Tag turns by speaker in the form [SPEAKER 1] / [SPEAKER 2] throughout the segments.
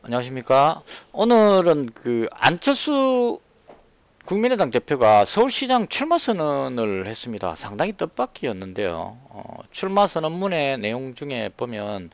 [SPEAKER 1] 안녕하십니까. 오늘은 안철수 국민의당 대표가 서울시장 출마 선언을 했습니다. 상당히 뜻밖이었는데요. 출마 선언문의 내용 중에 보면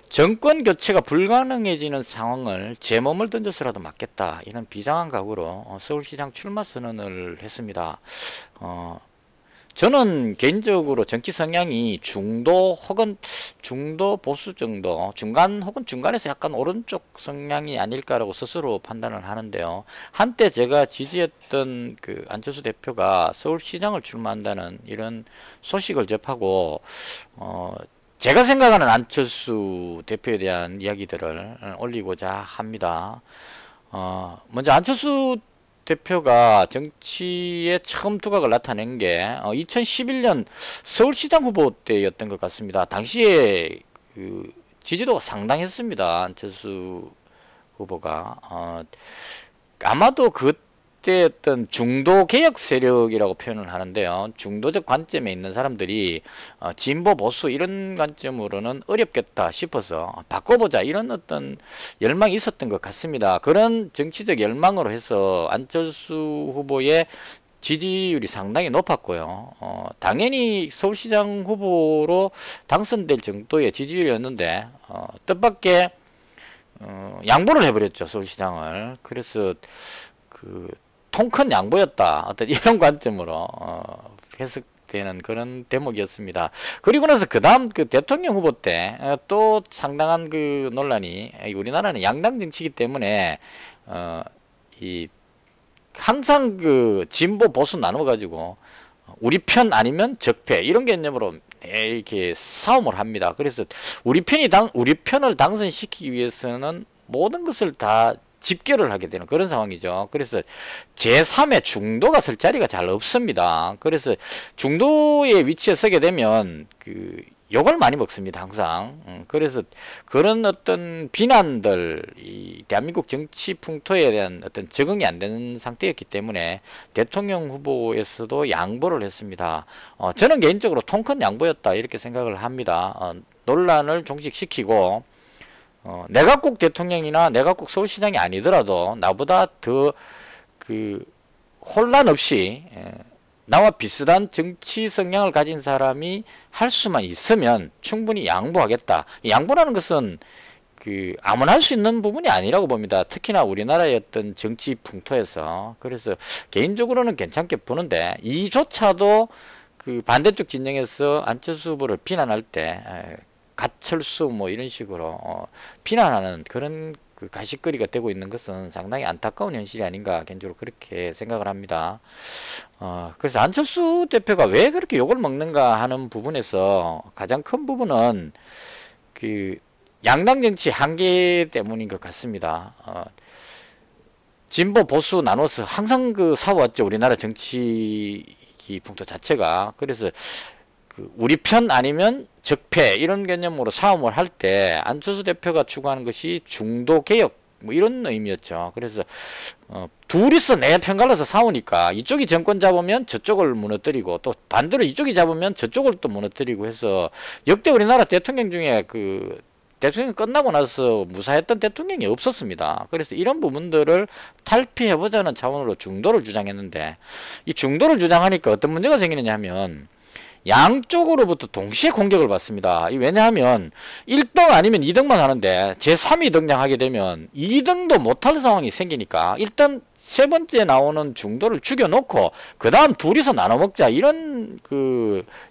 [SPEAKER 1] 정권 교체가 불가능해지는 상황을 제 몸을 던져서라도 막겠다, 이런 비장한 각오로 서울시장 출마 선언을 했습니다. 저는 개인적으로 정치 성향이 중도 혹은 중도 보수 정도, 중간 혹은 중간에서 약간 오른쪽 성향이 아닐까라고 스스로 판단을 하는데요. 한때 제가 지지했던 안철수 대표가 서울시장을 출마한다는 이런 소식을 접하고 제가 생각하는 안철수 대표에 대한 이야기들을 올리고자 합니다. 먼저 안철수 대표가 정치에 처음 두각을 나타낸 게 2011년 서울시장 후보 때였던 것 같습니다. 당시에 지지도가 상당했습니다. 안철수 후보가 아마도 그때 어떤 중도 개혁 세력이라고 표현을 하는데요. 중도적 관점에 있는 사람들이 진보 보수 이런 관점으로는 어렵겠다 싶어서 바꿔보자, 이런 어떤 열망이 있었던 것 같습니다. 그런 정치적 열망으로 해서 안철수 후보의 지지율이 상당히 높았고요. 당연히 서울시장 후보로 당선될 정도의 지지율이었는데 뜻밖의 양보를 해버렸죠, 서울시장을. 그래서 통 큰 양보였다, 어떤 이런 관점으로 해석되는 그런 대목이었습니다. 그리고 나서 그 다음 대통령 후보 때 또 상당한 논란이, 우리나라는 양당 정치이기 때문에 항상 진보 보수 나눠 가지고 우리 편 아니면 적폐, 이런 개념으로 이렇게 싸움을 합니다. 그래서 우리 편을 당선시키기 위해서는 모든 것을 다 집결을 하게 되는 그런 상황이죠. 그래서 제3의 중도가 설 자리가 잘 없습니다. 그래서 중도의 위치에 서게 되면 욕을 많이 먹습니다, 항상. 그래서 그런 어떤 비난들, 이 대한민국 정치 풍토에 대한 어떤 적응이 안 되는 상태였기 때문에 대통령 후보에서도 양보를 했습니다. 저는 개인적으로 통 큰 양보였다, 이렇게 생각을 합니다. 논란을 종식시키고 내가 꼭 대통령이나 내가 꼭 서울시장이 아니더라도 나보다 더 혼란 없이 나와 비슷한 정치 성향을 가진 사람이 할 수만 있으면 충분히 양보하겠다. 양보라는 것은 아무나 할 수 있는 부분이 아니라고 봅니다. 특히나 우리나라의 어떤 정치 풍토에서. 그래서 개인적으로는 괜찮게 보는데, 이조차도 반대쪽 진영에서 안철수 후보를 비난할 때 가철수 뭐 이런 식으로 비난하는 그런 가십거리가 되고 있는 것은 상당히 안타까운 현실이 아닌가, 개인적으로 그렇게 생각을 합니다. 그래서 안철수 대표가 왜 그렇게 욕을 먹는가 하는 부분에서 가장 큰 부분은 양당 정치 한계 때문인 것 같습니다. 진보 보수 나눠서 항상 싸워왔죠, 우리나라 정치 풍토 자체가. 그래서 우리 편 아니면 적폐, 이런 개념으로 싸움을 할 때 안철수 대표가 추구하는 것이 중도 개혁, 뭐 이런 의미였죠. 그래서 둘이서 내 편 갈라서 싸우니까 이쪽이 정권 잡으면 저쪽을 무너뜨리고, 또 반대로 이쪽이 잡으면 저쪽을 또 무너뜨리고 해서 역대 우리나라 대통령 중에 대통령 끝나고 나서 무사했던 대통령이 없었습니다. 그래서 이런 부분들을 탈피해보자는 차원으로 중도를 주장했는데, 이 중도를 주장하니까 어떤 문제가 생기느냐 하면 양쪽으로부터 동시에 공격을 받습니다. 왜냐하면 1등 아니면 2등만 하는데 제3위 등장하게 되면 2등도 못할 상황이 생기니까 일단 세 번째 나오는 중도를 죽여놓고 그 다음 둘이서 나눠먹자, 이런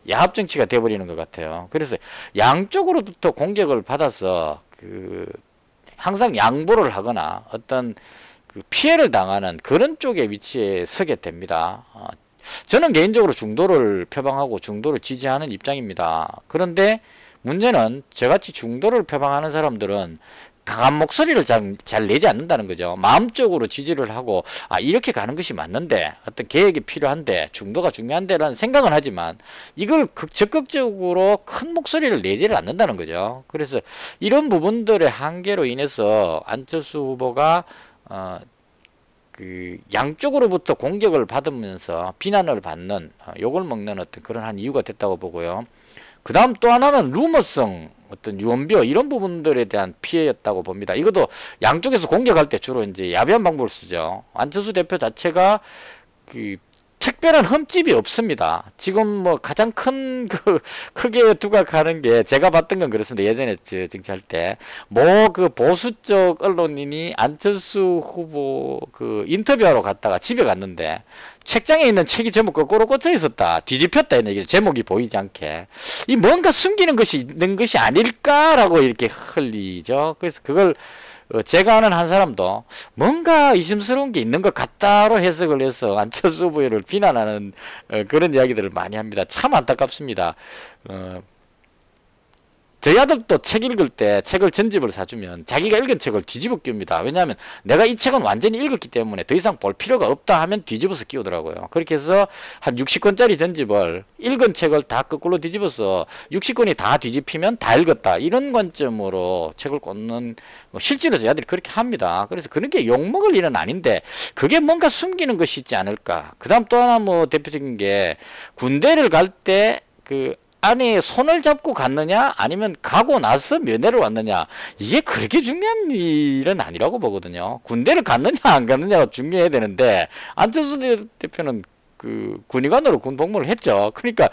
[SPEAKER 1] 야합정치가 돼버리는 것 같아요. 그래서 양쪽으로부터 공격을 받아서 항상 양보를 하거나 어떤 피해를 당하는 그런 쪽의 위치에 서게 됩니다. 저는 개인적으로 중도를 표방하고 중도를 지지하는 입장입니다. 그런데 문제는 저같이 중도를 표방하는 사람들은 강한 목소리를 잘 내지 않는다는 거죠. 마음적으로 지지를 하고 이렇게 가는 것이 맞는데, 어떤 개혁이 필요한데, 중도가 중요한데 라는 생각은 하지만 이걸 적극적으로 큰 목소리를 내지를 않는다는 거죠. 그래서 이런 부분들의 한계로 인해서 안철수 후보가 양쪽으로부터 공격을 받으면서 비난을 받는, 욕을 먹는 어떤 그런 한 이유가 됐다고 보고요. 그 다음 또 하나는 루머성 어떤 유언비어 이런 부분들에 대한 피해였다고 봅니다. 이것도 양쪽에서 공격할 때 주로 이제 야비한 방법을 쓰죠. 안철수 대표 자체가 그 특별한 흠집이 없습니다. 지금 뭐 가장 큰 크게 두각하는 게 제가 봤던 건 그렇습니다. 예전에 정치할 때 뭐 그 보수 쪽 언론인이 안철수 후보 그 인터뷰하러 갔다가 집에 갔는데 책장에 있는 책이 제목 거꾸로 꽂혀 있었다. 뒤집혔다 이런 얘기죠. 제목이 보이지 않게. 이 뭔가 숨기는 것이 있는 것이 아닐까라고 이렇게 흘리죠. 그래서 그걸 제가 아는 한 사람도 뭔가 의심스러운 게 있는 것 같다로 해석을 해서 안철수 후보를 비난하는 그런 이야기들을 많이 합니다. 참 안타깝습니다. 저희 아들도 책 읽을 때 책을 전집을 사주면 자기가 읽은 책을 뒤집어 끼웁니다. 왜냐하면 내가 이 책은 완전히 읽었기 때문에 더 이상 볼 필요가 없다 하면 뒤집어서 끼우더라고요. 그렇게 해서 한 60권짜리 전집을 읽은 책을 다 거꾸로 뒤집어서 60권이 다 뒤집히면 다 읽었다. 이런 관점으로 책을 꽂는 실제로 저희 아들이 그렇게 합니다. 그래서 그런 게 욕먹을 일은 아닌데 그게 뭔가 숨기는 것이 있지 않을까. 그 다음 또 하나 뭐 대표적인 게 군대를 갈 때 아니 손을 잡고 갔느냐 아니면 가고 나서 면회를 왔느냐 이게 그렇게 중요한 일은 아니라고 보거든요. 군대를 갔느냐 안 갔느냐가 중요해야 되는데 안철수 대표는 그 군의관으로 군 복무를 했죠. 그러니까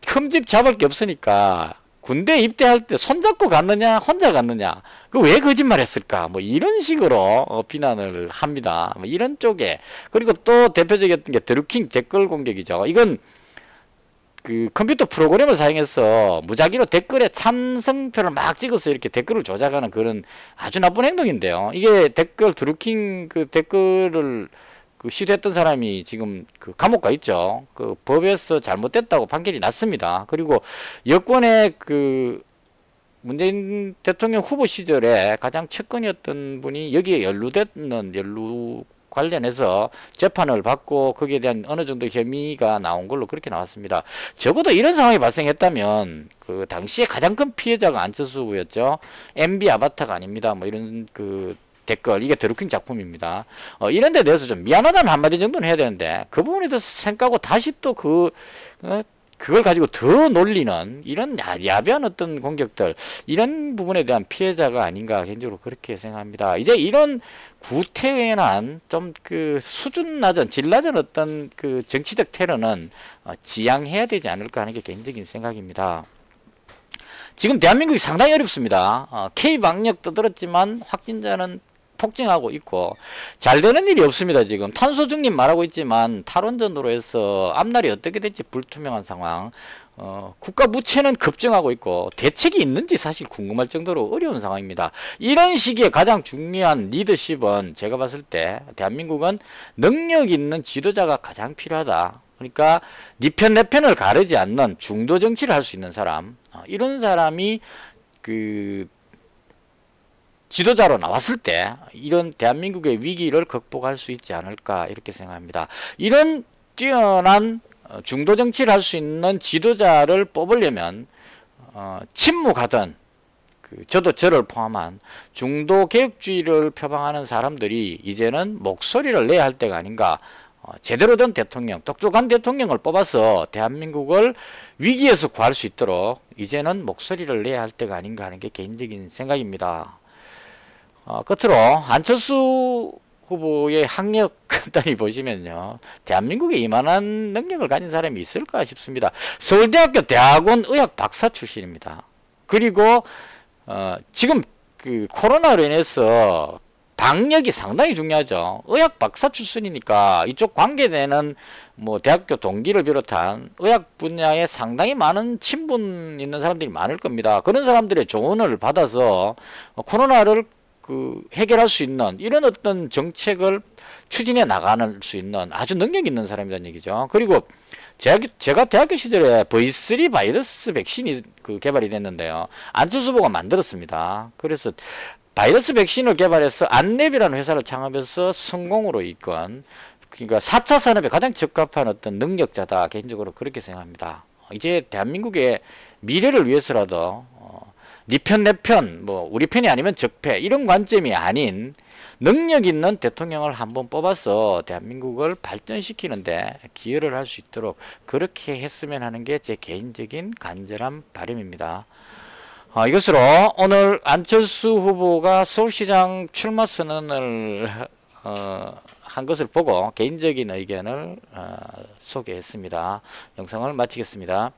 [SPEAKER 1] 흠집 잡을 게 없으니까 군대 입대할 때 손잡고 갔느냐 혼자 갔느냐 그 왜 거짓말 했을까 뭐 이런 식으로 비난을 합니다. 뭐 이런 쪽에. 그리고 또 대표적이었던 게 드루킹 댓글 공격이죠. 이건 그 컴퓨터 프로그램을 사용해서 무작위로 댓글에 찬성표를 막 찍어서 이렇게 댓글을 조작하는 그런 아주 나쁜 행동인데요. 이게 드루킹 그 댓글을 시도했던 사람이 지금 그 감옥 가 있죠. 그 법에서 잘못됐다고 판결이 났습니다. 그리고 여권의 그 문재인 대통령 후보 시절에 가장 측근이었던 분이 여기에 연루 관련해서 재판을 받고 거기에 대한 어느 정도 혐의가 나온 걸로 그렇게 나왔습니다. 적어도 이런 상황이 발생했다면 그 당시에 가장 큰 피해자가 안철수 후보였죠. MB 아바타가 아닙니다. 뭐 이런 그 댓글 이게 드루킹 작품입니다. 이런 데 대해서 좀 미안하다는 한마디 정도는 해야 되는데 그 부분에 대해서 생각하고 다시 또 그걸 가지고 더 놀리는 이런 야비한 어떤 공격들 이런 부분에 대한 피해자가 아닌가 개인적으로 그렇게 생각합니다. 이제 이런 구태의한 좀 그 수준 낮은 질 낮은 어떤 그 정치적 테러는 지양해야 되지 않을까 하는 게 개인적인 생각입니다. 지금 대한민국이 상당히 어렵습니다. K방역 떠들었지만 확진자는 폭증하고 있고 잘 되는 일이 없습니다. 지금 탄소 중립 말하고 있지만 탈원전으로 해서 앞날이 어떻게 될지 불투명한 상황. 국가 부채는 급증하고 있고 대책이 있는지 사실 궁금할 정도로 어려운 상황입니다. 이런 시기에 가장 중요한 리더십은 제가 봤을 때 대한민국은 능력 있는 지도자가 가장 필요하다. 그러니까 네 편 내 편을 가르지 않는 중도 정치를 할 수 있는 사람, 이런 사람이 그 지도자로 나왔을 때 이런 대한민국의 위기를 극복할 수 있지 않을까 이렇게 생각합니다. 이런 뛰어난 중도 정치를 할 수 있는 지도자를 뽑으려면 친묵하던 저를 포함한 중도 개혁주의를 표방하는 사람들이 이제는 목소리를 내야 할 때가 아닌가. 제대로 된 대통령, 똑똑한 대통령을 뽑아서 대한민국을 위기에서 구할 수 있도록 이제는 목소리를 내야 할 때가 아닌가 하는 게 개인적인 생각입니다. 끝으로 안철수 후보의 학력 간단히 보시면요. 대한민국에 이만한 능력을 가진 사람이 있을까 싶습니다. 서울대학교 대학원 의학 박사 출신입니다. 그리고 지금 그 코로나로 인해서 방역이 상당히 중요하죠. 의학 박사 출신이니까 이쪽 관계되는 뭐 대학교 동기를 비롯한 의학 분야에 상당히 많은 친분 있는 사람들이 많을 겁니다. 그런 사람들의 조언을 받아서 코로나를 해결할 수 있는 이런 어떤 정책을 추진해 나가는 수 있는 아주 능력 있는 사람이라는 얘기죠. 그리고 제가 대학교 시절에 V3 바이러스 백신이 개발이 됐는데요. 안철수 후보가 만들었습니다. 그래서 바이러스 백신을 개발해서 안랩이라는 회사를 창업해서 성공으로 이끈 그러니까 4차 산업에 가장 적합한 어떤 능력자다. 개인적으로 그렇게 생각합니다. 이제 대한민국의 미래를 위해서라도 네 편 내 편, 뭐 우리 편이 아니면 적패 이런 관점이 아닌 능력 있는 대통령을 한번 뽑아서 대한민국을 발전시키는데 기여를 할 수 있도록 그렇게 했으면 하는 게 제 개인적인 간절한 바람입니다. 이것으로 오늘 안철수 후보가 서울시장 출마 선언을 한 것을 보고 개인적인 의견을 소개했습니다. 영상을 마치겠습니다.